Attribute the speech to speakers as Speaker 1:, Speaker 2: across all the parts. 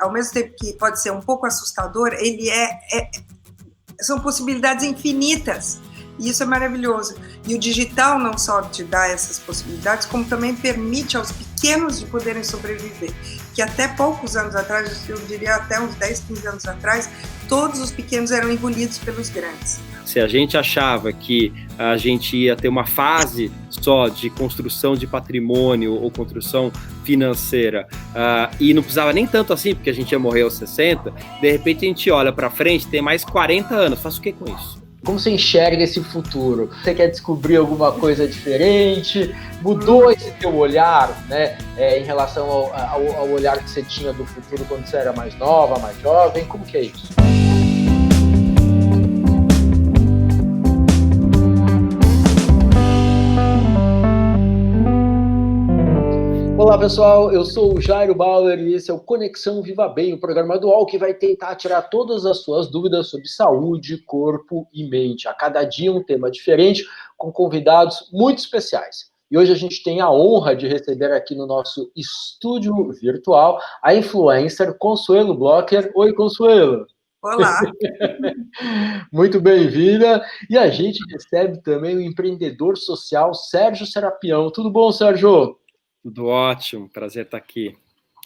Speaker 1: ao mesmo tempo que pode ser um pouco assustador, ele são possibilidades infinitas. E isso é maravilhoso. E o digital não só te dá essas possibilidades, como também permite aos pequenos de poderem sobreviver. Que até poucos anos atrás, eu diria até uns 10, 15 anos atrás, todos os pequenos eram engolidos pelos grandes.
Speaker 2: Se a gente achava que a gente ia ter uma fase só de construção de patrimônio ou construção financeira e não precisava nem tanto assim, porque a gente ia morrer aos 60, de repente a gente olha para frente, tem mais 40 anos, faço o que com isso?
Speaker 3: Como você enxerga esse futuro? Você quer descobrir alguma coisa diferente? Mudou esse teu olhar, né, em relação ao olhar que você tinha do futuro quando você era mais nova, mais jovem? Como que é isso? Olá pessoal, eu sou o Jairo Bauer e esse é o Conexão Viva Bem, o programa do UOL que vai tentar tirar todas as suas dúvidas sobre saúde, corpo e mente. A cada dia um tema diferente, com convidados muito especiais. E hoje a gente tem a honra de receber aqui no nosso estúdio virtual a influencer Consuelo Blocker. Oi, Consuelo!
Speaker 1: Olá!
Speaker 3: Muito bem-vinda! E a gente recebe também o empreendedor social Sérgio Serapião. Tudo bom, Sérgio?
Speaker 2: Tudo ótimo, prazer estar aqui.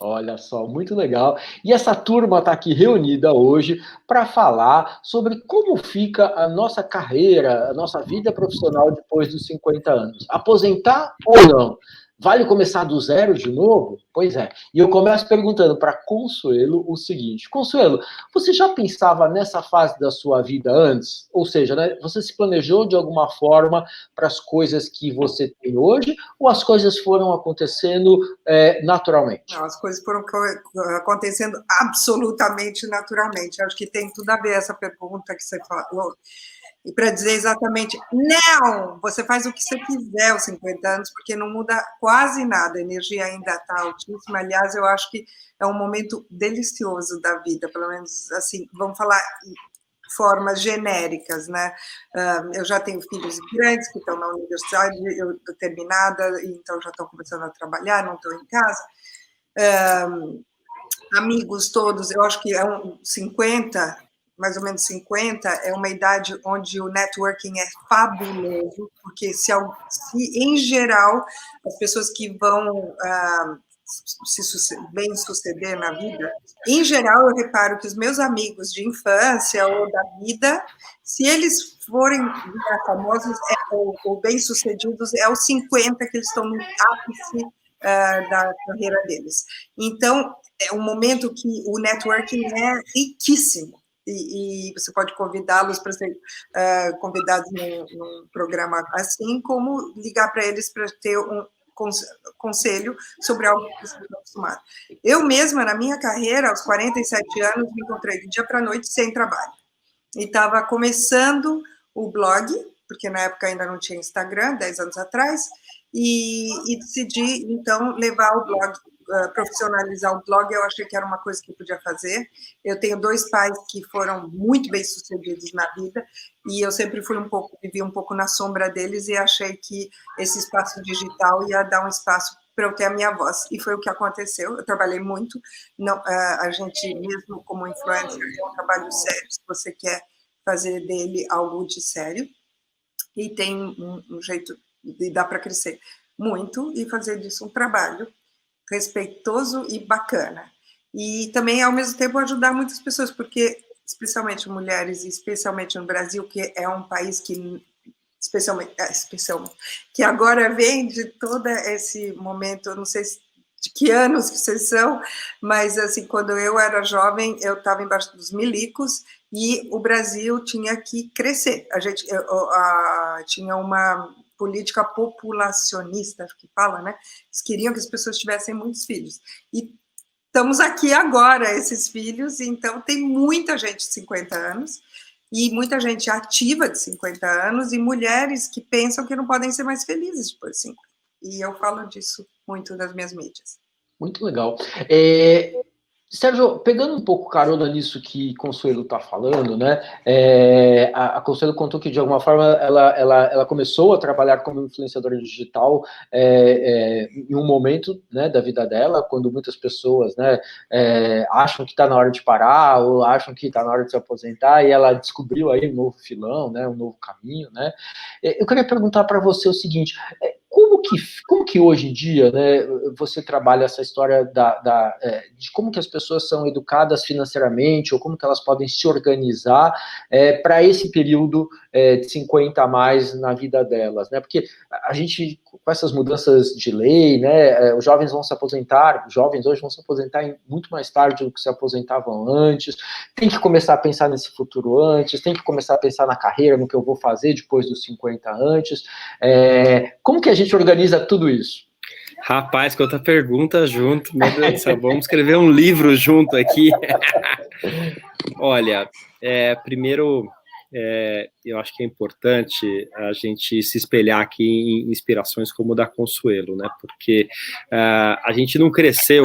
Speaker 3: Olha só, muito legal. E essa turma está aqui reunida hoje para falar sobre como fica a nossa carreira, a nossa vida profissional depois dos 50 anos. Aposentar ou não? Vale começar do zero de novo? Pois é. E eu começo perguntando para Consuelo o seguinte. Consuelo, você já pensava nessa fase da sua vida antes? Ou seja, né, você se planejou de alguma forma para as coisas que você tem hoje? Ou as coisas foram acontecendo naturalmente?
Speaker 1: Não, as coisas foram acontecendo absolutamente naturalmente. Acho que tem tudo a ver essa pergunta que você falou. E para dizer exatamente, não, você faz o que você quiser aos 50 anos, porque não muda quase nada, a energia ainda está altíssima. Aliás, eu acho que é um momento delicioso da vida, pelo menos assim, vamos falar em formas genéricas, né? Eu já tenho filhos grandes que estão na universidade, eu estou terminada, então já estão começando a trabalhar, não estou em casa. Amigos todos, eu acho que 50, mais ou menos 50, é uma idade onde o networking é fabuloso, porque se em geral, as pessoas que vão bem suceder na vida, em geral, eu reparo que os meus amigos de infância ou da vida, se eles forem famosos ou bem-sucedidos, é aos 50 que eles estão no ápice da carreira deles. Então, é um momento que o networking é riquíssimo. E você pode convidá-los para ser convidados num programa assim, como ligar para eles para ter um conselho sobre algo que você está acostumado. Eu mesma, na minha carreira, aos 47 anos, me encontrei do dia para a noite sem trabalho. E estava começando o blog, porque na época ainda não tinha Instagram, 10 anos atrás, e decidi, então, levar o blog, profissionalizar o blog. Eu achei que era uma coisa que eu podia fazer. Eu tenho 2 pais que foram muito bem-sucedidos na vida, e eu sempre vivi um pouco na sombra deles, e achei que esse espaço digital ia dar um espaço para eu ter a minha voz, e foi o que aconteceu. Eu trabalhei muito, não, a gente, mesmo como influencer, é um trabalho sério, se você quer fazer dele algo de sério, e tem um jeito de dar para crescer muito e fazer disso um trabalho respeitoso e bacana. E também, ao mesmo tempo, ajudar muitas pessoas, porque, especialmente mulheres, e especialmente no Brasil, que é um país que, especialmente, que agora vem de todo esse momento, eu não sei de que anos que vocês são, mas, assim, quando eu era jovem, eu estava embaixo dos milicos, e o Brasil tinha que crescer. A gente tinha uma política populacionista, acho que fala, né? Eles queriam que as pessoas tivessem muitos filhos. E estamos aqui agora, esses filhos, então tem muita gente de 50 anos, e muita gente ativa de 50 anos, e mulheres que pensam que não podem ser mais felizes depois de 50. E eu falo disso muito nas minhas mídias.
Speaker 3: Muito legal. Sérgio, pegando um pouco carona nisso que Consuelo está falando, né? A Consuelo contou que, de alguma forma, ela começou a trabalhar como influenciadora digital em um momento, né, da vida dela, quando muitas pessoas, né, acham que está na hora de parar ou acham que está na hora de se aposentar, e ela descobriu aí um novo filão, né, um novo caminho, né? Eu queria perguntar para você o seguinte: como que hoje em dia, né, você trabalha essa história de como que as pessoas são educadas financeiramente, ou como que elas podem se organizar para esse período de 50 a mais na vida delas, né? Porque a gente, com essas mudanças de lei, né, os jovens hoje vão se aposentar muito mais tarde do que se aposentavam antes, tem que começar a pensar nesse futuro antes, tem que começar a pensar na carreira, no que eu vou fazer depois dos 50 antes. Como que a gente organiza tudo isso?
Speaker 2: Rapaz, com outra pergunta junto, meu Deus do céu, vamos escrever um livro junto aqui. Olha, primeiro, eu acho que é importante a gente se espelhar aqui em inspirações como o da Consuelo, né? Porque a gente não cresceu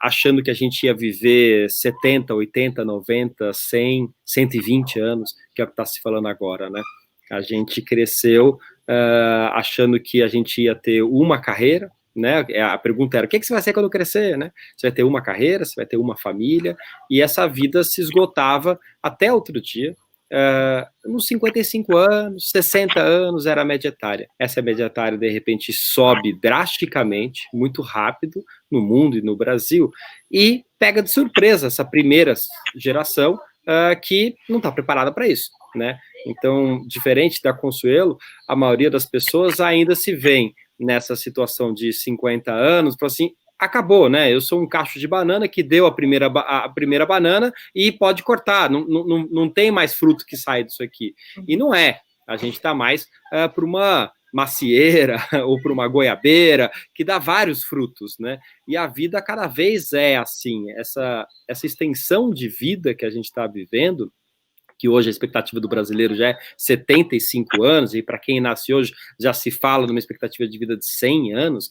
Speaker 2: achando que a gente ia viver 70, 80, 90, 100, 120 anos, que é o que está se falando agora, né? A gente cresceu achando que a gente ia ter uma carreira, né? A pergunta era: o que você vai ser quando crescer, né? Você vai ter uma carreira, você vai ter uma família, e essa vida se esgotava até outro dia. Nos 55 anos, 60 anos era a média etária. Essa média etária, de repente, sobe drasticamente, muito rápido, no mundo e no Brasil, e pega de surpresa essa primeira geração que não está preparada para isso, né? Então, diferente da Consuelo, a maioria das pessoas ainda se vê nessa situação de 50 anos, assim, acabou, né? Eu sou um cacho de banana que deu a primeira banana e pode cortar, não tem mais fruto que sai disso aqui. E não é, a gente está mais para uma macieira ou para uma goiabeira, que dá vários frutos, né? E a vida cada vez é assim, essa extensão de vida que a gente está vivendo, que hoje a expectativa do brasileiro já é 75 anos, e para quem nasce hoje já se fala numa expectativa de vida de 100 anos,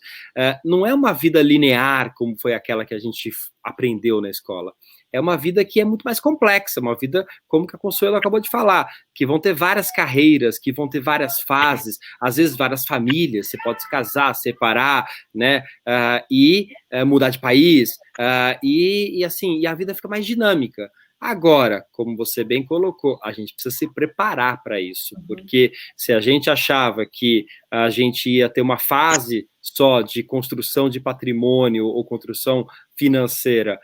Speaker 2: não é uma vida linear como foi aquela que a gente aprendeu na escola. É uma vida que é muito mais complexa, uma vida, como que a Consuelo acabou de falar, que vão ter várias carreiras, que vão ter várias fases, às vezes várias famílias, você pode se casar, separar, né, e mudar de país, e assim, e a vida fica mais dinâmica. Agora, como você bem colocou, a gente precisa se preparar para isso, porque se a gente achava que a gente ia ter uma fase só de construção de patrimônio ou construção financeira,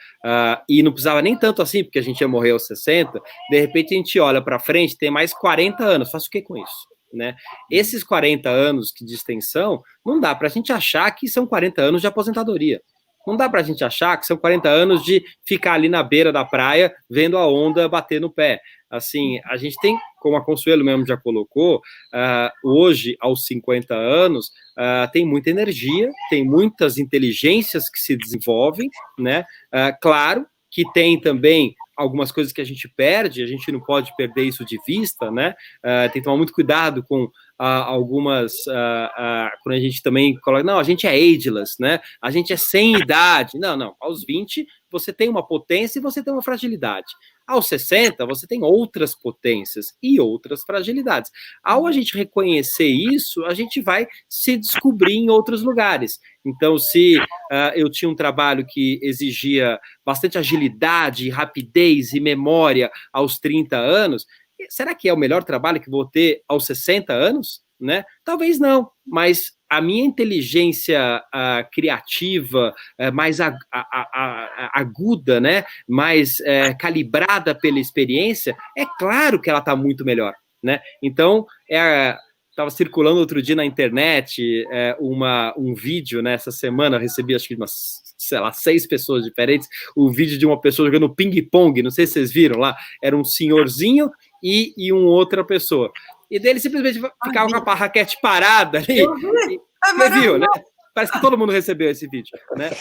Speaker 2: e não precisava nem tanto assim, porque a gente ia morrer aos 60, de repente a gente olha para frente, tem mais 40 anos, faço o que com isso? Né? Esses 40 anos de extensão, não dá para a gente achar que são 40 anos de aposentadoria. Não dá para a gente achar que são 40 anos de ficar ali na beira da praia vendo a onda bater no pé. Assim, a gente tem, como a Consuelo mesmo já colocou, hoje, aos 50 anos, tem muita energia, tem muitas inteligências que se desenvolvem, né? Claro que tem também algumas coisas que a gente perde, a gente não pode perder isso de vista, né? Tem que tomar muito cuidado com algumas, quando a gente também coloca, não, a gente é ageless, né? A gente é sem idade. Não, aos 20 você tem uma potência e você tem uma fragilidade. Aos 60 você tem outras potências e outras fragilidades. Ao a gente reconhecer isso, a gente vai se descobrir em outros lugares. Então, se eu tinha um trabalho que exigia bastante agilidade, rapidez e memória aos 30 anos, será que é o melhor trabalho que vou ter aos 60 anos? Né? Talvez não, mas a minha inteligência criativa, mais aguda, né? Mais calibrada pela experiência, é claro que ela está muito melhor. Né? Então, estava circulando outro dia na internet um vídeo, né, essa semana eu recebi acho que umas, sei lá, 6 pessoas diferentes, o vídeo de uma pessoa jogando ping-pong, não sei se vocês viram lá, era um senhorzinho e uma outra pessoa. E dele simplesmente ficava com a raquete parada ali. Você viu, né? Parece que todo mundo recebeu esse vídeo, né?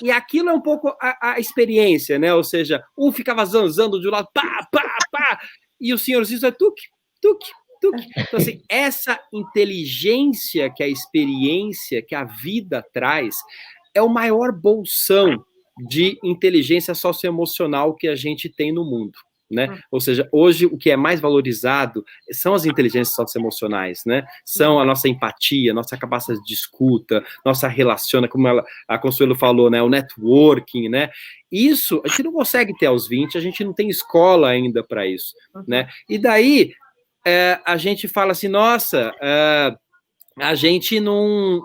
Speaker 2: E aquilo é um pouco a experiência, né? Ou seja, um ficava zanzando de um lado, pá, e o senhorzinho é tuque. Então, assim, essa inteligência que a experiência, que a vida traz, é o maior bolsão de inteligência socioemocional que a gente tem no mundo. Né? Ou seja, hoje o que é mais valorizado são as inteligências socioemocionais, né? São a nossa empatia, nossa capacidade de escuta, nossa relaciona, como a Consuelo falou, né? O networking, né? Isso a gente não consegue ter aos 20, a gente não tem escola ainda para isso, né? E daí a gente fala assim, nossa, a gente não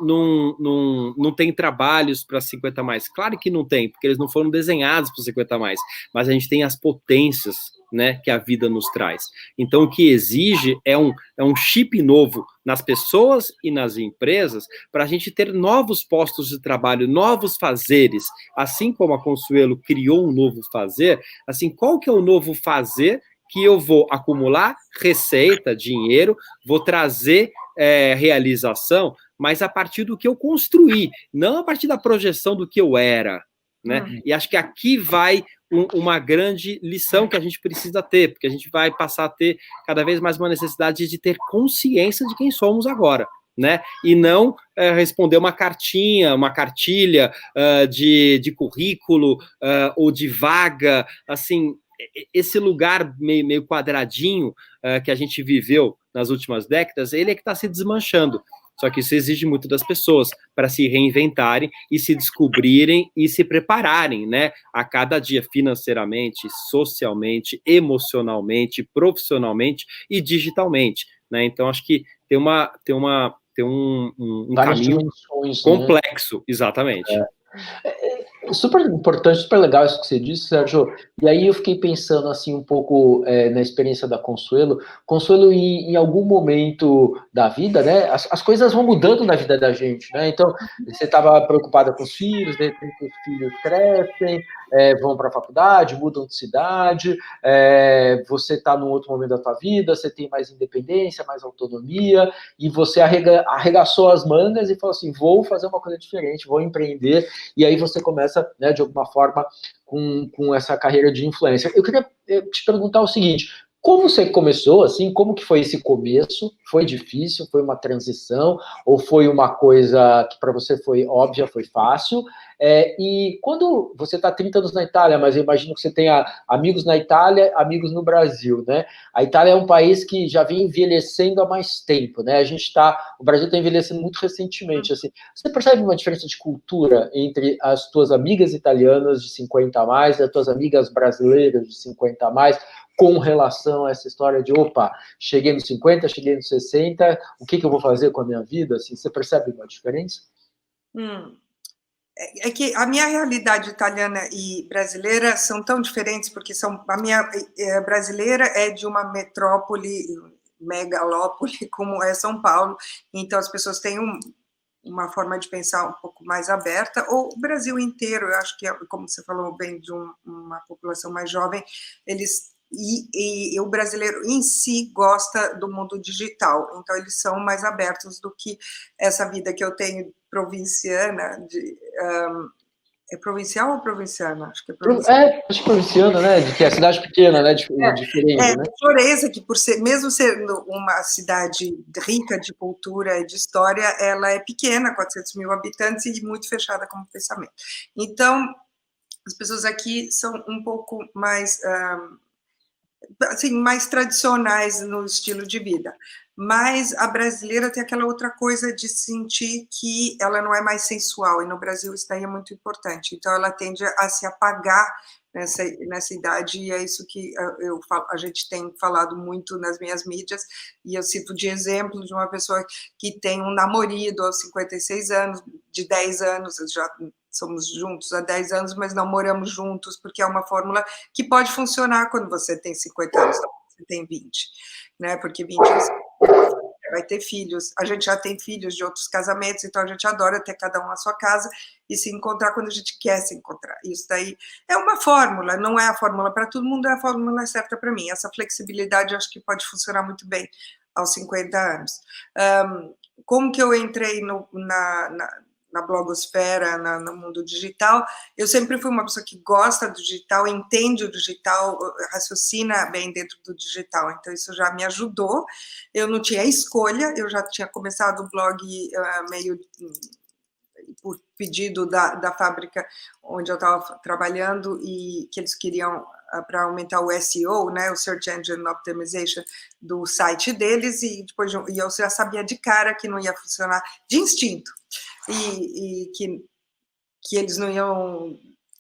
Speaker 2: tem trabalhos para 50 mais. Claro que não tem, porque eles não foram desenhados para 50 mais, mas a gente tem as potências, né, que a vida nos traz. Então, o que exige é um chip novo nas pessoas e nas empresas para a gente ter novos postos de trabalho, novos fazeres. Assim como a Consuelo criou um novo fazer, assim, qual que é o novo fazer que eu vou acumular receita, dinheiro, vou trazer realização, mas a partir do que eu construí, não a partir da projeção do que eu era, né? E acho que aqui vai uma grande lição que a gente precisa ter, porque a gente vai passar a ter cada vez mais uma necessidade de ter consciência de quem somos agora, né? E não responder uma cartinha, uma cartilha de currículo ou de vaga, assim, esse lugar meio quadradinho que a gente viveu nas últimas décadas, ele é que está se desmanchando. Só que isso exige muito das pessoas para se reinventarem e se descobrirem e se prepararem, né? A cada dia, financeiramente, socialmente, emocionalmente, profissionalmente e digitalmente, né? Então, acho que tem um caminho complexo, né? Exatamente.
Speaker 3: Super importante, super legal isso que você disse, Sérgio. E aí eu fiquei pensando assim um pouco na experiência da Consuelo. Consuelo, em algum momento da vida, né? As coisas vão mudando na vida da gente, né? Então, você estava preocupada com os filhos, de repente os filhos crescem, vão para a faculdade, mudam de cidade, você está num outro momento da tua vida, você tem mais independência, mais autonomia, e você arregaçou as mangas e falou assim, vou fazer uma coisa diferente, vou empreender, e aí você começa, né, de alguma forma, com essa carreira de influência. Eu queria te perguntar o seguinte, como você começou, assim, como que foi esse começo? Foi difícil? Foi uma transição? Ou foi uma coisa que para você foi óbvia, foi fácil? E quando você está 30 anos na Itália, mas eu imagino que você tenha amigos na Itália, amigos no Brasil, né? A Itália é um país que já vem envelhecendo há mais tempo, né? O Brasil está envelhecendo muito recentemente, assim. Você percebe uma diferença de cultura entre as tuas amigas italianas de 50 a mais e as tuas amigas brasileiras de 50 a mais, com relação a essa história de, opa, cheguei nos 50, cheguei nos 60, o que eu vou fazer com a minha vida? Assim, você percebe uma diferença?
Speaker 1: É que a minha realidade italiana e brasileira são tão diferentes, porque a minha brasileira é de uma metrópole, megalópole, como é São Paulo, então as pessoas têm uma forma de pensar um pouco mais aberta, ou o Brasil inteiro, eu acho que, como você falou bem, de uma população mais jovem, e o brasileiro em si gosta do mundo digital, então eles são mais abertos do que essa vida que eu tenho provinciana, é provincial ou provinciana? Acho que é provinciana.
Speaker 3: Acho que provinciana, né? De que é cidade pequena, né? Diferente, né?
Speaker 1: Floreza, que mesmo sendo uma cidade rica de cultura e de história, ela é pequena, 400 mil habitantes e muito fechada como pensamento. Então, as pessoas aqui são um pouco mais assim, mais tradicionais no estilo de vida. Mas a brasileira tem aquela outra coisa de sentir que ela não é mais sensual, e no Brasil isso daí é muito importante. Então, ela tende a se apagar nessa idade, e é isso que a gente tem falado muito nas minhas mídias, e eu cito de exemplo de uma pessoa que tem um namorado aos 56 anos, de 10 anos, já somos juntos há 10 anos, mas não moramos juntos, porque é uma fórmula que pode funcionar quando você tem 50 anos, você tem 20, né? Porque 20 anos vai ter filhos, a gente já tem filhos de outros casamentos, então a gente adora ter cada um na sua casa e se encontrar quando a gente quer se encontrar. Isso daí é uma fórmula, não é a fórmula para todo mundo, é a fórmula certa para mim. Essa flexibilidade eu acho que pode funcionar muito bem aos 50 anos. Como que eu entrei na blogosfera, no mundo digital? Eu sempre fui uma pessoa que gosta do digital, entende o digital, raciocina bem dentro do digital, então isso já me ajudou. Eu não tinha escolha, eu já tinha começado o blog meio por pedido da fábrica onde eu estava trabalhando, e que eles queriam para aumentar o SEO, né, o Search Engine Optimization do site deles, e depois e eu já sabia de cara que não ia funcionar, de instinto, e que eles não iam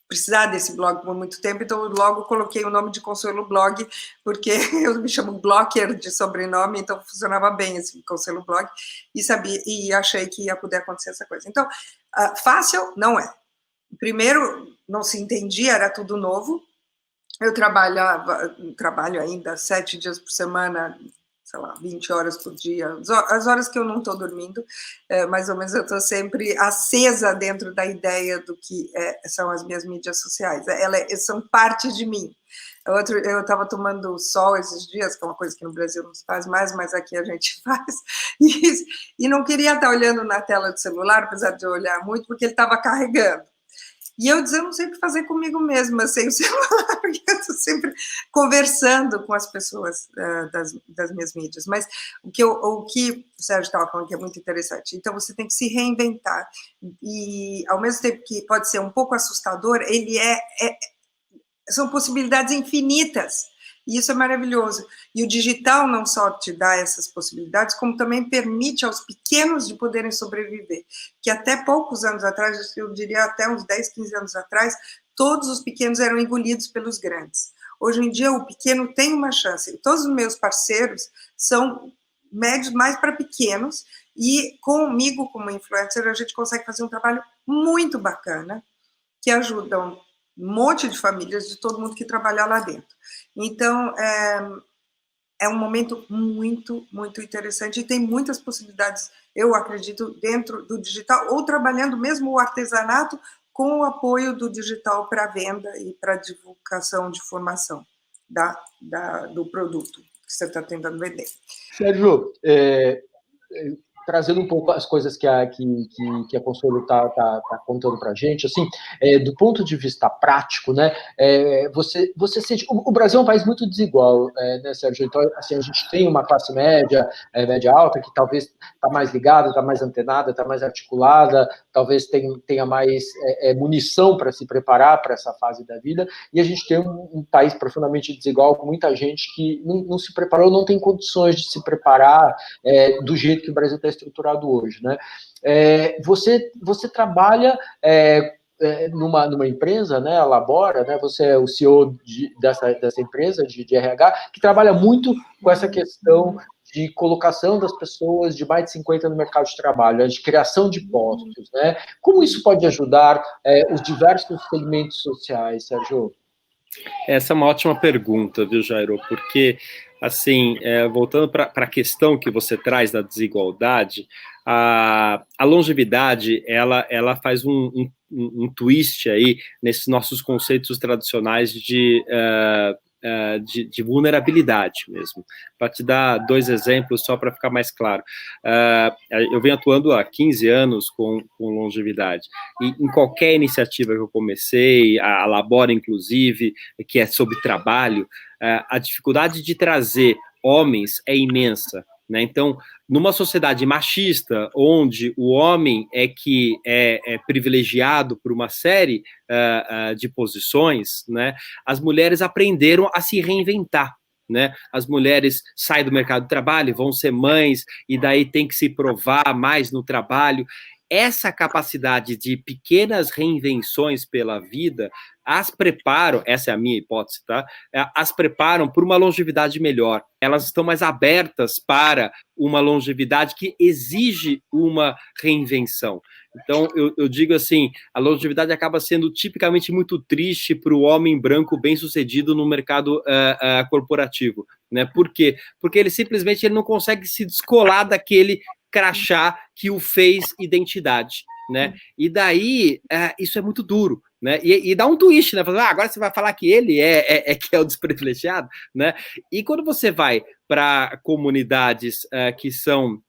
Speaker 1: precisar desse blog por muito tempo, então eu logo coloquei o nome de Consuelo Blog, porque eu me chamo Blocker de sobrenome, então funcionava bem esse Consuelo Blog, e achei que ia poder acontecer essa coisa. Então, fácil não é. Primeiro, não se entendia, era tudo novo. Eu trabalho ainda 7 dias por semana, sei lá, 20 horas por dia, as horas que eu não estou dormindo, mais ou menos eu estou sempre acesa dentro da ideia do que são as minhas mídias sociais. Elas são parte de mim. Eu estava tomando sol esses dias, que é uma coisa que no Brasil não se faz mais, mas aqui a gente faz, e não queria estar olhando na tela do celular, apesar de eu olhar muito, porque ele estava carregando. E eu não sei o que fazer comigo mesma sem o celular, porque eu estou sempre conversando com as pessoas das minhas mídias. Mas o que o Sérgio estava falando que é muito interessante, então você tem que se reinventar, e ao mesmo tempo que pode ser um pouco assustador, ele são possibilidades infinitas, e isso é maravilhoso. E o digital não só te dá essas possibilidades, como também permite aos pequenos de poderem sobreviver, que até poucos anos atrás, eu diria até uns 10, 15 anos atrás, todos os pequenos eram engolidos pelos grandes. Hoje em dia, o pequeno tem uma chance. Todos os meus parceiros são médios mais para pequenos, e comigo, como influencer, a gente consegue fazer um trabalho muito bacana, que ajudam um monte de famílias, de todo mundo que trabalha lá dentro. Então, é um momento muito, muito interessante, e tem muitas possibilidades, eu acredito, dentro do digital, ou trabalhando mesmo o artesanato com o apoio do digital para venda e para divulgação de formação do produto que você está tentando vender.
Speaker 3: Sérgio, trazendo um pouco as coisas que a Consuelo está contando para a gente, assim, do ponto de vista prático, né, você sente... O Brasil é um país muito desigual, né, Sérgio? Então, assim, a gente tem uma classe média, média alta, que talvez está mais ligada, está mais antenada, está mais articulada, talvez tenha mais munição para se preparar para essa fase da vida, e a gente tem um país profundamente desigual, com muita gente que não se preparou, não tem condições de se preparar do jeito que o Brasil está estruturado hoje, né? Você trabalha numa empresa, né, a Labora, né, você é o CEO dessa empresa de RH, que trabalha muito com essa questão de colocação das pessoas de mais de 50 no mercado de trabalho, de criação de postos, né? Como isso pode ajudar os diversos segmentos sociais, Sérgio?
Speaker 2: Essa é uma ótima pergunta, viu, Jairo? Porque, assim, voltando para a questão que você traz da desigualdade, a longevidade, ela faz um twist aí nesses nossos conceitos tradicionais de vulnerabilidade mesmo. Para te dar 2 exemplos, só para ficar mais claro. Eu venho atuando há 15 anos com longevidade, e em qualquer iniciativa que eu comecei, a Labora, inclusive, que é sobre trabalho, a dificuldade de trazer homens é imensa, né? Então, numa sociedade machista, onde o homem é privilegiado por uma série de posições, né, as mulheres aprenderam a se reinventar, né? As mulheres saem do mercado de trabalho, vão ser mães, e daí tem que se provar mais no trabalho. Essa capacidade de pequenas reinvenções pela vida as preparam, essa é a minha hipótese, tá? As preparam por uma longevidade melhor. Elas estão mais abertas para uma longevidade que exige uma reinvenção. Então, eu digo assim, a longevidade acaba sendo tipicamente muito triste para o homem branco bem-sucedido no mercado corporativo, né? Por quê? Porque ele simplesmente não consegue se descolar daquele crachá que o fez identidade, né? E daí, isso é muito duro, né? E dá um twist, né? Agora você vai falar que ele que é o desprivilegiado, né? E quando você vai para comunidades que são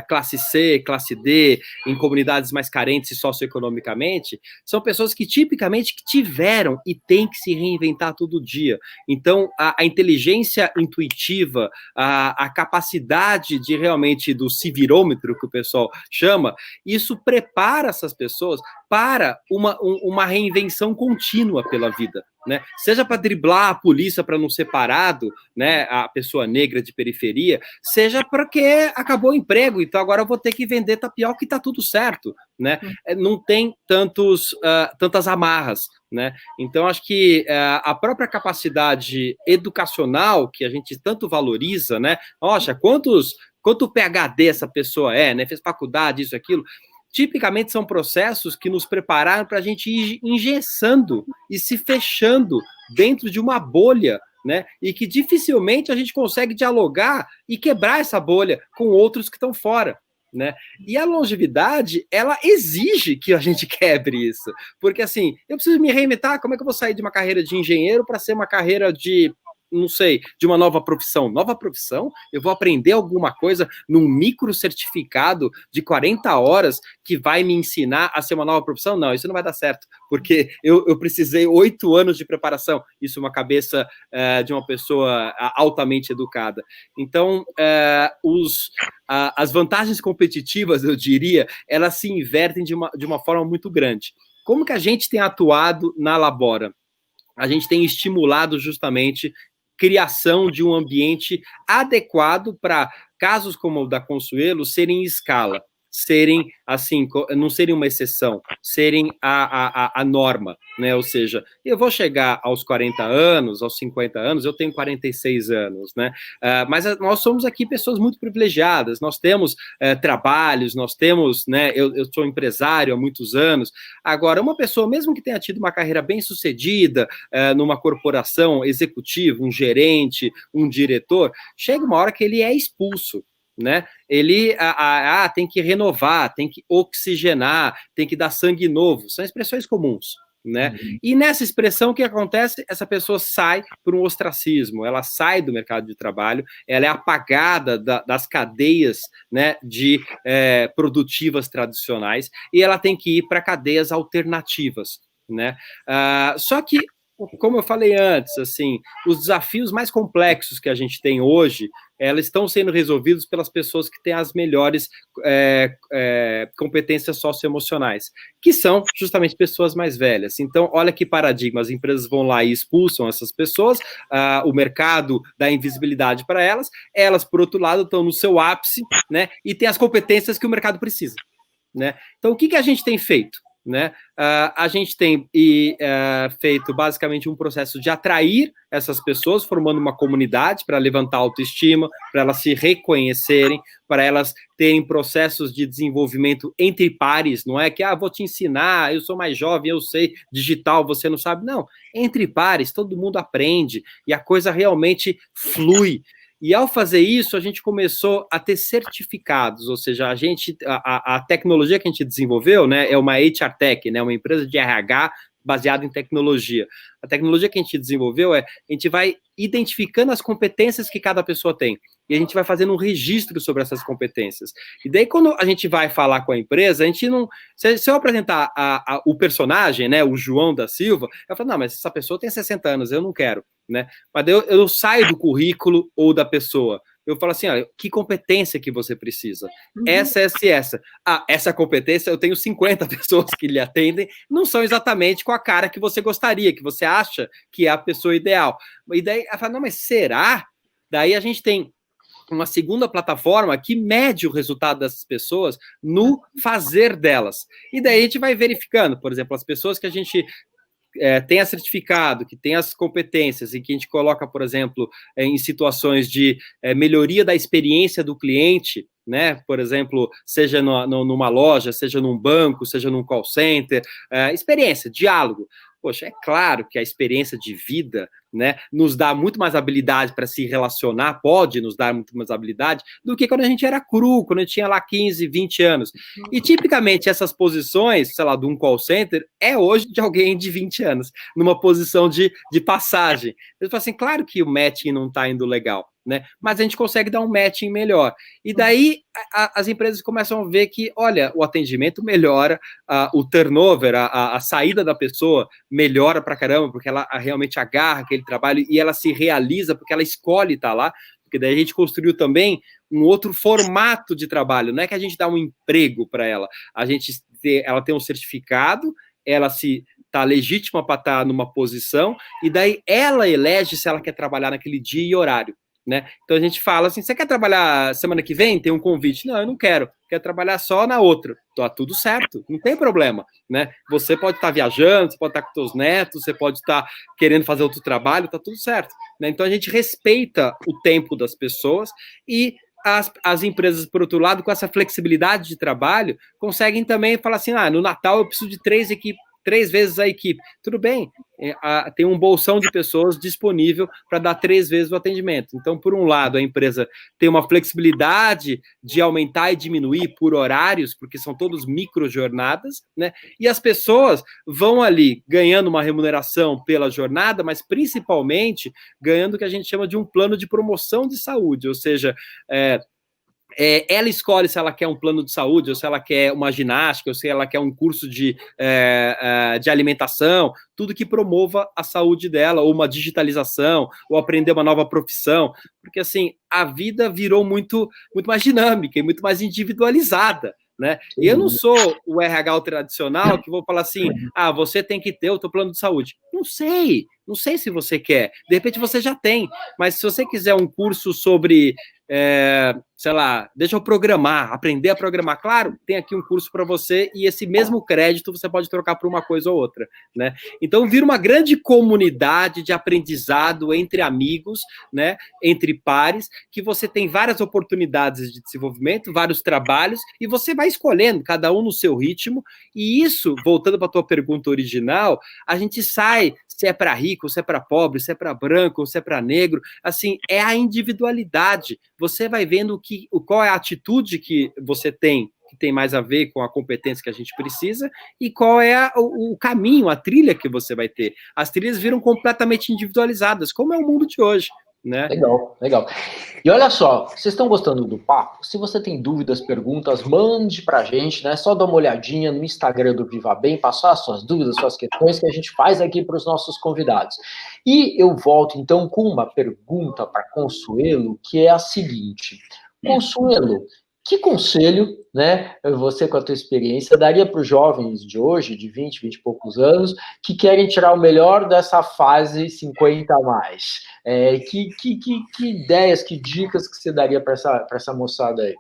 Speaker 2: classe C, classe D, em comunidades mais carentes socioeconomicamente, são pessoas que tipicamente tiveram e têm que se reinventar todo dia. Então, a inteligência intuitiva, a capacidade de realmente do civirômetro, que o pessoal chama, isso prepara essas pessoas para uma reinvenção contínua pela vida. Né? Seja para driblar a polícia para não ser parado, né, a pessoa negra de periferia, seja porque acabou o emprego, então agora eu vou ter que vender tapioca e está tudo certo. Né? Não tem tantas amarras. Né? Então, acho que a própria capacidade educacional que a gente tanto valoriza, né? Nossa, quanto PhD essa pessoa né? Fez faculdade, isso, aquilo. Tipicamente são processos que nos prepararam para a gente ir engessando e se fechando dentro de uma bolha, né? E que dificilmente a gente consegue dialogar e quebrar essa bolha com outros que estão fora. Né? E a longevidade, ela exige que a gente quebre isso. Porque, assim, eu preciso me reinventar. Como é que eu vou sair de uma carreira de engenheiro para ser uma carreira de, não sei, de uma nova profissão? Nova profissão? Eu vou aprender alguma coisa num micro certificado de 40 horas que vai me ensinar a ser uma nova profissão? Não, isso não vai dar certo, porque eu precisei 8 anos de preparação. Isso é uma cabeça de uma pessoa altamente educada. Então, as vantagens competitivas, eu diria, elas se invertem de uma forma muito grande. Como que a gente tem atuado na Labora? A gente tem estimulado justamente criação de um ambiente adequado para casos como o da Consuelo serem em escala, serem, assim, não serem uma exceção, serem a norma, né? Ou seja, eu vou chegar aos 40 anos, aos 50 anos, eu tenho 46 anos, né? Mas nós somos aqui pessoas muito privilegiadas, nós temos trabalhos, nós temos, né? Eu sou empresário há muitos anos. Agora, uma pessoa, mesmo que tenha tido uma carreira bem-sucedida numa corporação executiva, um gerente, um diretor, chega uma hora que ele é expulso. Né? Ele tem que renovar, tem que oxigenar, tem que dar sangue novo, são expressões comuns. Né? E nessa expressão, o que acontece? Essa pessoa sai por um ostracismo, ela sai do mercado de trabalho, ela é apagada das cadeias, né, produtivas tradicionais, e ela tem que ir para cadeias alternativas. Né? Só que, como eu falei antes, assim, os desafios mais complexos que a gente tem hoje, elas estão sendo resolvidos pelas pessoas que têm as melhores competências socioemocionais, que são justamente pessoas mais velhas. Então, olha que paradigma, as empresas vão lá e expulsam essas pessoas, o mercado dá invisibilidade para elas, por outro lado, estão no seu ápice, né, e têm as competências que o mercado precisa. Né? Então, o que a gente tem feito? Né? A gente tem feito basicamente um processo de atrair essas pessoas, formando uma comunidade para levantar a autoestima, para elas se reconhecerem, para elas terem processos de desenvolvimento entre pares. Não é que vou te ensinar, eu sou mais jovem, eu sei digital, você não sabe. Não, entre pares, todo mundo aprende e a coisa realmente flui. E ao fazer isso, a gente começou a ter certificados, ou seja, a tecnologia que a gente desenvolveu, né, é uma HR Tech, né, uma empresa de RH baseada em tecnologia. A tecnologia que a gente desenvolveu a gente vai identificando as competências que cada pessoa tem, e a gente vai fazendo um registro sobre essas competências. E daí, quando a gente vai falar com a empresa, a gente não... Se eu apresentar o personagem, né, o João da Silva, eu falo, não, mas essa pessoa tem 60 anos, eu não quero. Né? Mas eu saio do currículo ou da pessoa. Eu falo assim, olha, que competência que você precisa? Essa. Essa competência, eu tenho 50 pessoas que lhe atendem, não são exatamente com a cara que você gostaria, que você acha que é a pessoa ideal. E daí, ela fala, não, mas será? Daí a gente tem uma segunda plataforma que mede o resultado dessas pessoas no fazer delas. E daí a gente vai verificando, por exemplo, as pessoas que a gente... tenha certificado, que tenha as competências e que a gente coloca, por exemplo, em situações de melhoria da experiência do cliente, né? Por exemplo, seja numa loja, seja num banco, seja num call center, experiência, diálogo. Poxa, é claro que a experiência de vida, né, nos dá muito mais habilidade para se relacionar, pode nos dar muito mais habilidade do que quando a gente era cru, quando a gente tinha lá 15, 20 anos. E tipicamente essas posições, sei lá, de um call center, é hoje de alguém de 20 anos, numa posição de passagem. Eu falo assim, claro que o matching não está indo legal. né? Mas a gente consegue dar um matching melhor. E daí as empresas começam a ver que, olha, o atendimento melhora, o turnover, a saída da pessoa melhora pra caramba, porque ela realmente agarra aquele trabalho e ela se realiza, porque ela escolhe estar lá, porque daí a gente construiu também um outro formato de trabalho, não é que a gente dá um emprego para ela, ela tem um certificado, ela está legítima para estar numa posição, e daí ela elege se ela quer trabalhar naquele dia e horário, né? Então a gente fala assim, você quer trabalhar semana que vem? Tem um convite. Não, eu não quero trabalhar só na outra. Tá tudo certo, não tem problema, né? Você pode estar viajando, você pode estar com seus netos, você pode estar querendo fazer outro trabalho, tá tudo certo, né? Então a gente respeita o tempo das pessoas e as empresas, por outro lado, com essa flexibilidade de trabalho, conseguem também falar assim, no Natal eu preciso de 3 vezes a equipe. Tudo bem, tem um bolsão de pessoas disponível para dar 3 vezes o atendimento. Então, por um lado, a empresa tem uma flexibilidade de aumentar e diminuir por horários, porque são todos micro-jornadas, né? E as pessoas vão ali ganhando uma remuneração pela jornada, mas principalmente ganhando o que a gente chama de um plano de promoção de saúde, ou seja, ela escolhe se ela quer um plano de saúde, ou se ela quer uma ginástica, ou se ela quer um curso de alimentação, tudo que promova a saúde dela, ou uma digitalização, ou aprender uma nova profissão, porque assim, a vida virou muito, muito mais dinâmica e muito mais individualizada, né? E eu não sou o RH tradicional que vou falar assim, você tem que ter o teu plano de saúde. Não sei se você quer, de repente você já tem, mas se você quiser um curso sobre, sei lá, deixa eu aprender a programar, claro, tem aqui um curso para você e esse mesmo crédito você pode trocar por uma coisa ou outra, né? Então vira uma grande comunidade de aprendizado entre amigos, né? Entre pares, que você tem várias oportunidades de desenvolvimento, vários trabalhos, e você vai escolhendo, cada um no seu ritmo, e isso, voltando para a tua pergunta original, a gente sai, se é para rico, se é para pobre, se é para branco, se é para negro, assim, é a individualidade. Você vai vendo qual é a atitude que você tem, que tem mais a ver com a competência que a gente precisa, e qual é o caminho, a trilha que você vai ter. As trilhas viram completamente individualizadas, como é o mundo de hoje, né?
Speaker 3: Legal. E olha só, vocês estão gostando do papo? Se você tem dúvidas, perguntas, mande pra gente, né? Só dá uma olhadinha no Instagram do Viva Bem, passar as suas dúvidas, suas questões, que a gente faz aqui para os nossos convidados. E eu volto, então, com uma pergunta para Consuelo, que é a seguinte. Consuelo, que conselho, né, você com a tua experiência, daria para os jovens de hoje, de 20 e poucos anos, que querem tirar o melhor dessa fase 50 a mais? Que ideias, que dicas que você daria para essa moçada aí?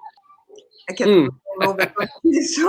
Speaker 1: É que isso.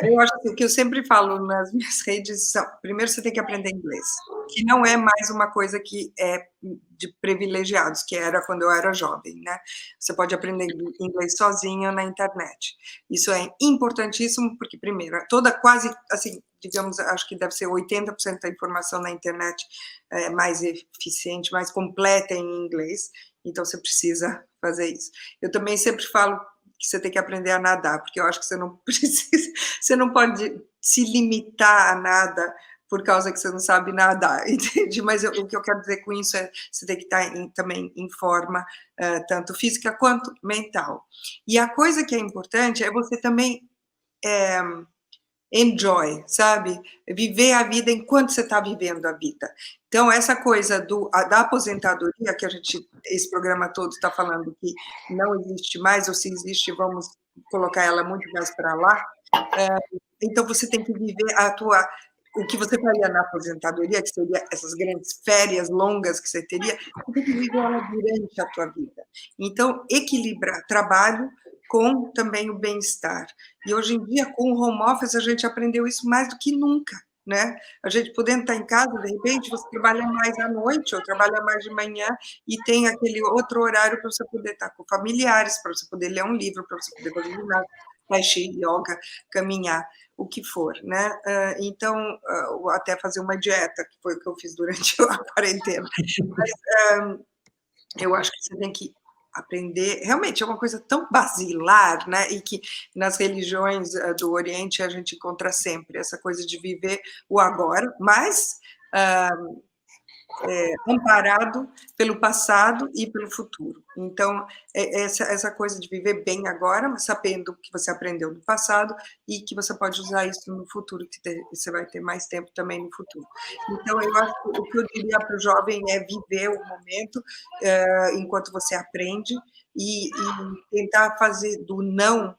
Speaker 1: Eu acho que o que eu sempre falo nas minhas redes são, primeiro você tem que aprender inglês, que não é mais uma coisa que é de privilegiados, que era quando eu era jovem, né? Você pode aprender inglês sozinho na internet. Isso é importantíssimo, porque primeiro, quase, assim, digamos, acho que deve ser 80% da informação na internet é mais eficiente, mais completa em inglês, então você precisa fazer isso. Eu também sempre falo que você tem que aprender a nadar, porque eu acho que você não precisa, você não pode se limitar a nada por causa que você não sabe nadar, entende? Mas o que eu quero dizer com isso é você tem que estar também em forma, tanto física quanto mental. E a coisa que é importante é você também enjoy, sabe? Viver a vida enquanto você está vivendo a vida. Então, essa coisa da aposentadoria, que esse programa todo está falando que não existe mais, ou se existe, vamos colocar ela muito mais para lá. Então, você tem que viver o que você faria na aposentadoria, que seria essas grandes férias longas que você teria, você tem que viver ela durante a tua vida. Então, equilibrar trabalho com também o bem-estar. E hoje em dia, com o home office, a gente aprendeu isso mais do que nunca, né? A gente podendo estar em casa, de repente, você trabalha mais à noite ou trabalha mais de manhã e tem aquele outro horário para você poder estar com familiares, para você poder ler um livro, para você poder fazer ginástica, tai chi, yoga, caminhar, o que for, né? Então, até fazer uma dieta, que foi o que eu fiz durante a quarentena. Mas eu acho que você tem que aprender, realmente é uma coisa tão basilar, né, e que nas religiões do Oriente a gente encontra sempre essa coisa de viver o agora, mas amparado pelo passado e pelo futuro. Então, essa coisa de viver bem agora, sabendo que você aprendeu no passado e que você pode usar isso no futuro, que você vai ter mais tempo também no futuro. Então, eu acho que o que eu diria para o jovem é viver o momento enquanto você aprende e tentar fazer do não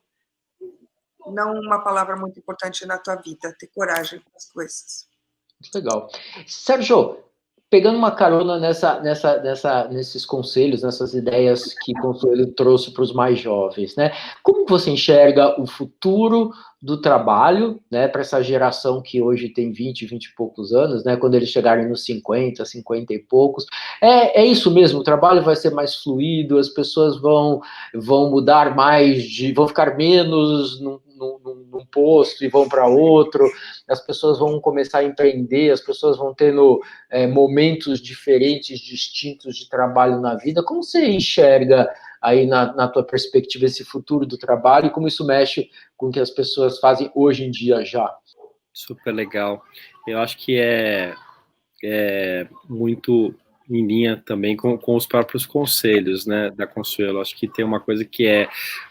Speaker 1: uma palavra muito importante na tua vida, ter coragem com as coisas.
Speaker 3: Muito legal. Sérgio, pegando uma carona nesses conselhos, nessas ideias que o Consuelo trouxe para os mais jovens, né? Como você enxerga o futuro do trabalho, né, para essa geração que hoje tem 20 e poucos anos, né, quando eles chegarem nos 50 e poucos? É isso mesmo, o trabalho vai ser mais fluido, as pessoas vão mudar mais, vão ficar menos num posto e vão para outro, as pessoas vão começar a empreender, as pessoas vão tendo momentos diferentes, distintos de trabalho na vida. Como você enxerga aí na tua perspectiva esse futuro do trabalho e como isso mexe com o que as pessoas fazem hoje em dia já?
Speaker 2: Super legal. Eu acho que é muito em linha também com os próprios conselhos, né, da Consuelo. Acho que tem uma coisa que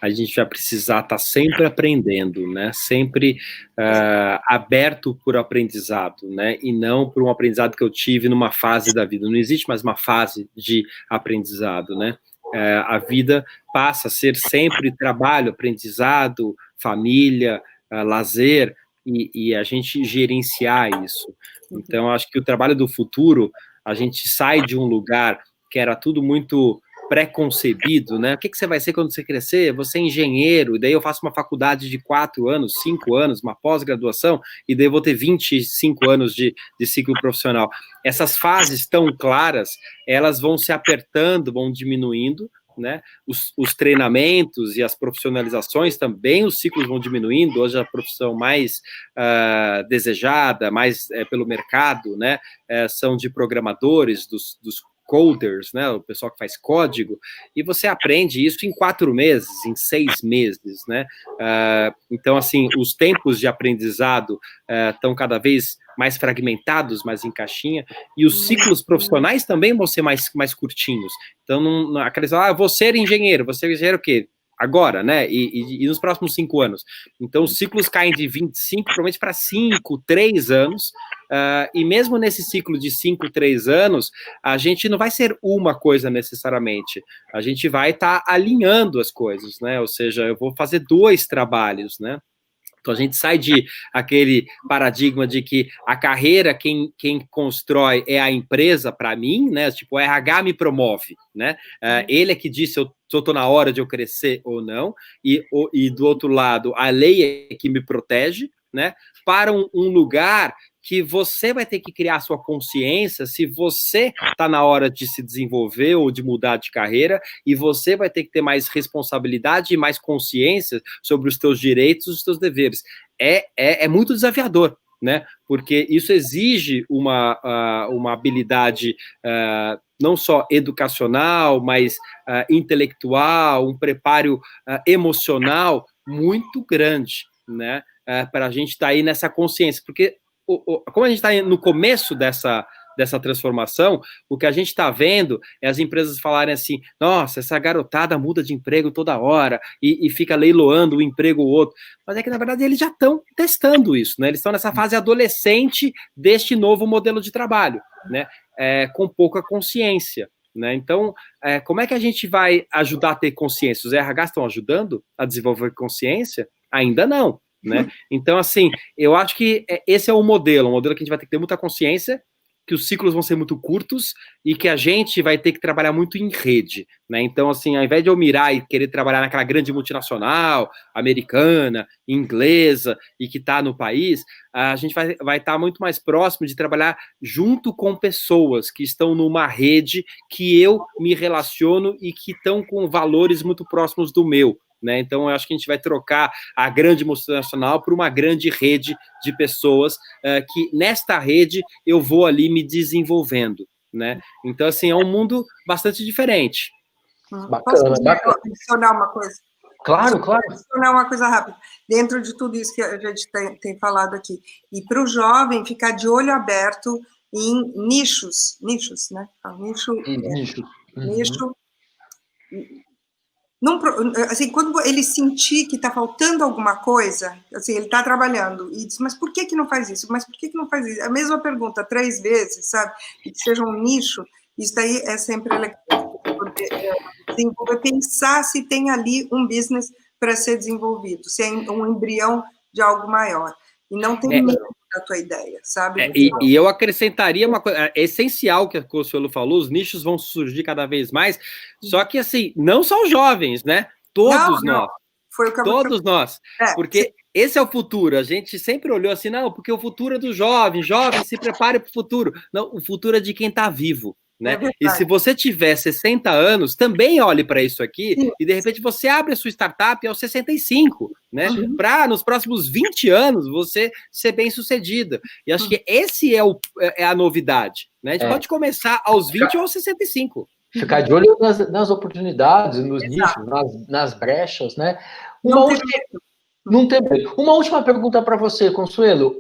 Speaker 2: a gente vai precisar estar sempre aprendendo, né, sempre aberto por aprendizado, né, e não por um aprendizado que eu tive numa fase da vida. Não existe mais uma fase de aprendizado, né. A vida passa a ser sempre trabalho, aprendizado, família, lazer, e a gente gerenciar isso. Então, acho que o trabalho do futuro, a gente sai de um lugar que era tudo muito pré-concebido, né? O que você vai ser quando você crescer? Você é engenheiro, e daí eu faço uma faculdade de 4 anos, 5 anos, uma pós-graduação, e daí eu vou ter 25 anos de ciclo profissional. Essas fases tão claras, elas vão se apertando, vão diminuindo, né? Os treinamentos e as profissionalizações também, os ciclos vão diminuindo. Hoje a profissão mais desejada, mais pelo mercado, né? São de programadores, dos coders, né? O pessoal que faz código, e você aprende isso em 4 meses, em 6 meses, né? Então, assim, os tempos de aprendizado estão cada vez mais fragmentados, mais em caixinha, e os ciclos profissionais também vão ser mais curtinhos. Então, aqueles, eu vou ser engenheiro o quê? Agora, né? E nos próximos 5 anos. Então, os ciclos caem de 25, provavelmente para 5, 3 anos, e mesmo nesse ciclo de 5, 3 anos, a gente não vai ser uma coisa necessariamente. A gente vai estar alinhando as coisas, né? Ou seja, eu vou fazer 2 trabalhos, né? Então, a gente sai de aquele paradigma de que a carreira, quem constrói é a empresa para mim, né? Tipo, o RH me promove, né? Ele é que diz se eu estou na hora de eu crescer ou não, e do outro lado, a lei é que me protege, né? Para um lugar que você vai ter que criar a sua consciência se você está na hora de se desenvolver ou de mudar de carreira, e você vai ter que ter mais responsabilidade e mais consciência sobre os teus direitos e os teus deveres. É muito desafiador, né? Porque isso exige uma habilidade não só educacional, mas intelectual, um preparo emocional muito grande, né? Para a gente estar aí nessa consciência, porque como a gente está no começo dessa transformação, o que a gente está vendo é as empresas falarem assim, nossa, essa garotada muda de emprego toda hora e fica leiloando um emprego ou outro, mas é que na verdade eles já estão testando isso, né? Eles estão nessa fase adolescente deste novo modelo de trabalho, né? Com pouca consciência, né? Então, como é que a gente vai ajudar a ter consciência? Os RH estão ajudando a desenvolver consciência? Ainda não, né? Então, assim, eu acho que esse é um modelo que a gente vai ter que ter muita consciência, que os ciclos vão ser muito curtos e que a gente vai ter que trabalhar muito em rede, né? Então, assim, ao invés de eu mirar e querer trabalhar naquela grande multinacional, americana, inglesa, e que está no país, a gente vai estar muito mais próximo de trabalhar junto com pessoas que estão numa rede que eu me relaciono e que estão com valores muito próximos do meu, né? Então, eu acho que a gente vai trocar a grande multinacional por uma grande rede de pessoas que, nesta rede, eu vou ali me desenvolvendo, né? Então, assim, é um mundo bastante diferente.
Speaker 3: Bacana,
Speaker 1: Posso adicionar uma coisa?
Speaker 3: Claro.
Speaker 1: Adicionar uma coisa rápida. Dentro de tudo isso que a gente tem falado aqui. E para o jovem ficar de olho aberto em nichos, né? Nicho,
Speaker 3: Nicho.
Speaker 1: nicho. Não, assim, quando ele sentir que está faltando alguma coisa, assim, ele está trabalhando e diz, mas por que não faz isso? Mas por que não faz isso? A mesma pergunta 3 vezes, sabe? E que seja um nicho, isso daí é sempre legal. Poder desenvolver, pensar se tem ali um business para ser desenvolvido, se é um embrião de algo maior. E não tem medo da tua ideia, sabe?
Speaker 2: E eu acrescentaria uma coisa, é essencial que a Consuelo falou, os nichos vão surgir cada vez mais, só que assim, não só os jovens, né? Todos nós.
Speaker 1: Foi o que
Speaker 2: todos nós. Porque esse é o futuro. A gente sempre olhou assim, não, porque o futuro é do jovem, jovem, se prepare para o futuro. Não, o futuro é de quem está vivo. Né? E se você tiver 60 anos, também olhe para isso aqui e de repente você abre a sua startup aos 65, né? Para nos próximos 20 anos você ser bem sucedido. E acho que esse é a novidade. Né? A gente pode começar aos 20 ou aos 65.
Speaker 3: Ficar de olho nas oportunidades, nos nichos, nas brechas, né? Não tem medo. Uma última pergunta para você, Consuelo.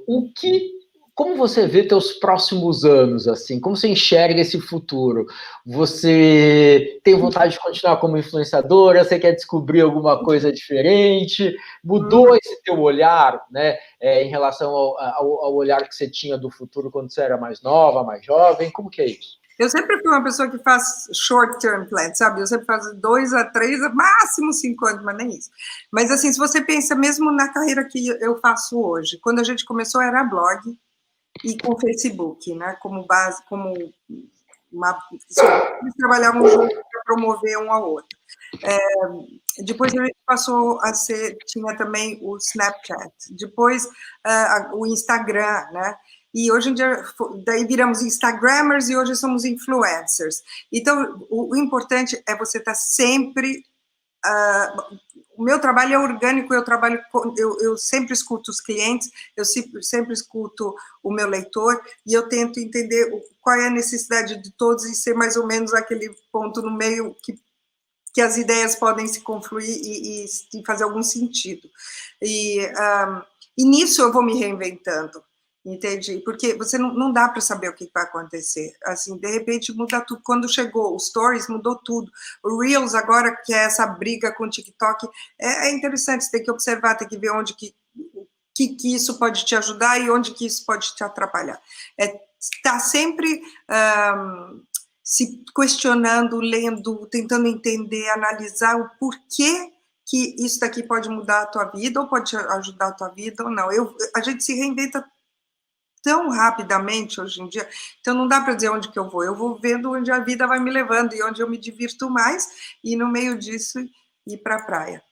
Speaker 3: Como você vê teus próximos anos, assim? Como você enxerga esse futuro? Você tem vontade de continuar como influenciadora? Você quer descobrir alguma coisa diferente? Mudou esse teu olhar, né? Em relação ao olhar que você tinha do futuro quando você era mais nova, mais jovem? Como que é isso?
Speaker 1: Eu sempre fui uma pessoa que faz short-term plans, sabe? Eu sempre faço 2 a 3, máximo 5 anos, mas nem isso. Mas, assim, se você pensa mesmo na carreira que eu faço hoje, quando a gente começou era blog, e com o Facebook, né, como base, como eles trabalhavam juntos para promover um ao outro. Depois a gente passou a tinha também o Snapchat, depois o Instagram, né, e hoje em dia, daí viramos Instagrammers e hoje somos influencers. Então, o importante é você estar sempre... o meu trabalho é orgânico, eu sempre escuto os clientes, eu sempre escuto o meu leitor e eu tento entender qual é a necessidade de todos e ser mais ou menos aquele ponto no meio que as ideias podem se confluir e fazer algum sentido. E nisso eu vou me reinventando. Entendi, porque você não dá para saber o que vai acontecer, assim, de repente muda tudo, quando chegou o Stories mudou tudo, o Reels agora, que é essa briga com o TikTok, é interessante, você tem que observar, tem que ver onde que isso pode te ajudar e onde que isso pode te atrapalhar, está sempre se questionando, lendo, tentando entender, analisar o porquê que isso daqui pode mudar a tua vida, ou pode ajudar a tua vida, ou não, a gente se reinventa tão rapidamente hoje em dia, então não dá para dizer onde que eu vou vendo onde a vida vai me levando e onde eu me divirto mais, e no meio disso, ir para a praia.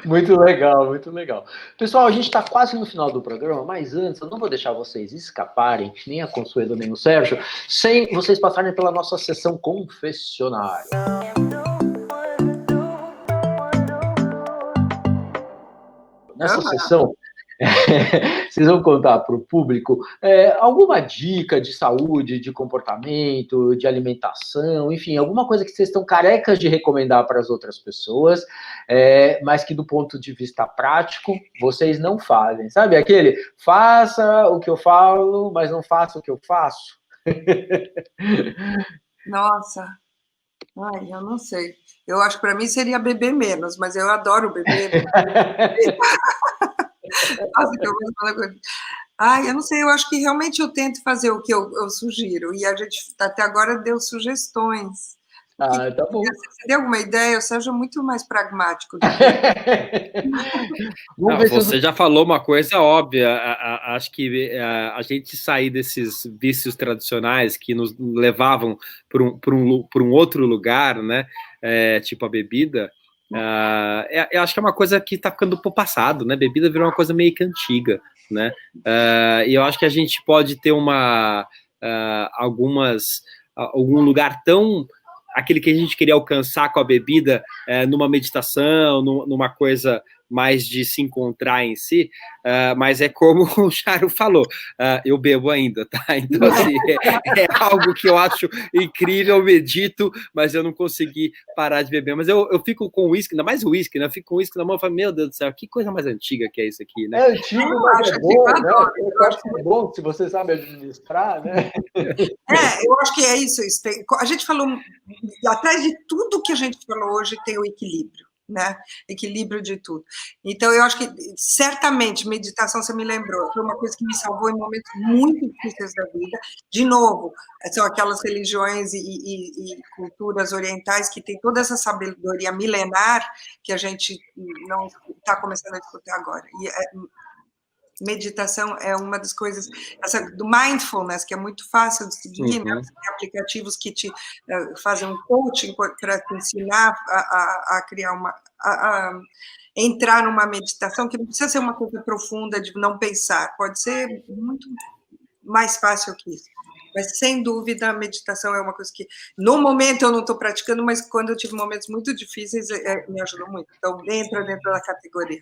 Speaker 3: Muito legal, muito legal. Pessoal, a gente está quase no final do programa, mas antes, eu não vou deixar vocês escaparem, nem a Consuelo, nem o Sérgio, sem vocês passarem pela nossa sessão confessionário. Nessa sessão, vocês vão contar para o público alguma dica de saúde, de comportamento, de alimentação, enfim, alguma coisa que vocês estão carecas de recomendar para as outras pessoas, mas que do ponto de vista prático, vocês não fazem. Sabe aquele, faça o que eu falo, mas não faça o que eu faço?
Speaker 1: Nossa, eu não sei. Eu acho que para mim seria beber menos, mas eu adoro beber. Nossa, que eu vou falar coisa. Eu não sei, eu acho que realmente eu tento fazer o que eu sugiro, e a gente até agora deu sugestões.
Speaker 3: Tá bom.
Speaker 1: Você deu alguma ideia? O Sérgio é muito mais pragmático.
Speaker 2: Não, você já falou uma coisa óbvia. Acho que a gente sair desses vícios tradicionais que nos levavam para um outro lugar, né? Tipo a bebida. Eu acho que é uma coisa que está ficando pro passado, né? Bebida virou uma coisa meio que antiga, né? E eu acho que a gente pode ter algum lugar tão... aquele que a gente queria alcançar com a bebida, numa meditação, numa coisa mais de se encontrar em si, mas é como o Charo falou, eu bebo ainda, tá? Então, assim, é algo que eu acho incrível, eu medito, mas eu não consegui parar de beber. Mas eu fico com uísque, ainda mais uísque, né? Eu fico com uísque na mão e falo, meu Deus do céu, que coisa mais antiga que é isso aqui, né?
Speaker 3: É antigo, mas é bom, né? Eu acho que é bom se você sabe administrar, né?
Speaker 1: Eu acho que é isso. A gente falou, atrás de tudo que a gente falou hoje tem o equilíbrio, né? Equilíbrio de tudo. Então, eu acho que, certamente, meditação, você me lembrou, foi uma coisa que me salvou em momentos muito difíceis da vida. De novo, são aquelas religiões e culturas orientais que têm toda essa sabedoria milenar que a gente não está começando a escutar agora. Meditação é uma das coisas, essa do mindfulness, que é muito fácil de seguir, né? Tem aplicativos que te fazem um coaching para te ensinar a criar a entrar numa meditação, que não precisa ser uma coisa profunda de não pensar, pode ser muito mais fácil que isso. Mas, sem dúvida, a meditação é uma coisa que, no momento, eu não estou praticando, mas quando eu tive momentos muito difíceis, me ajudou muito. Então, entra dentro da categoria.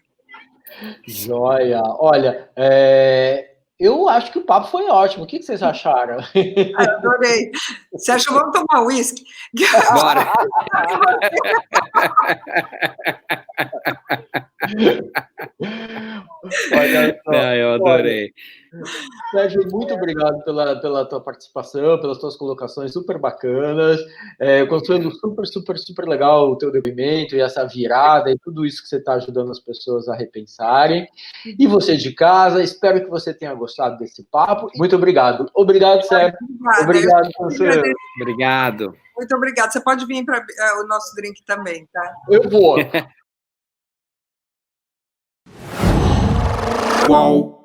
Speaker 3: Joia! Olha, eu acho que o papo foi ótimo. O que vocês acharam?
Speaker 1: Adorei. Você acha que vamos tomar uísque?
Speaker 2: Bora!
Speaker 3: Olha só.
Speaker 2: Eu adorei.
Speaker 3: Sérgio, muito obrigado pela tua participação, pelas tuas colocações super bacanas. Considerando super legal o teu depoimento e essa virada e tudo isso que você está ajudando as pessoas a repensarem. E você de casa, espero que você tenha gostado desse papo. Muito obrigado. Obrigado, Sérgio. Obrigado, Consuelo.
Speaker 2: Obrigado.
Speaker 1: Muito obrigado. Você pode vir para o nosso drink também, tá?
Speaker 3: Eu vou.
Speaker 2: Qual?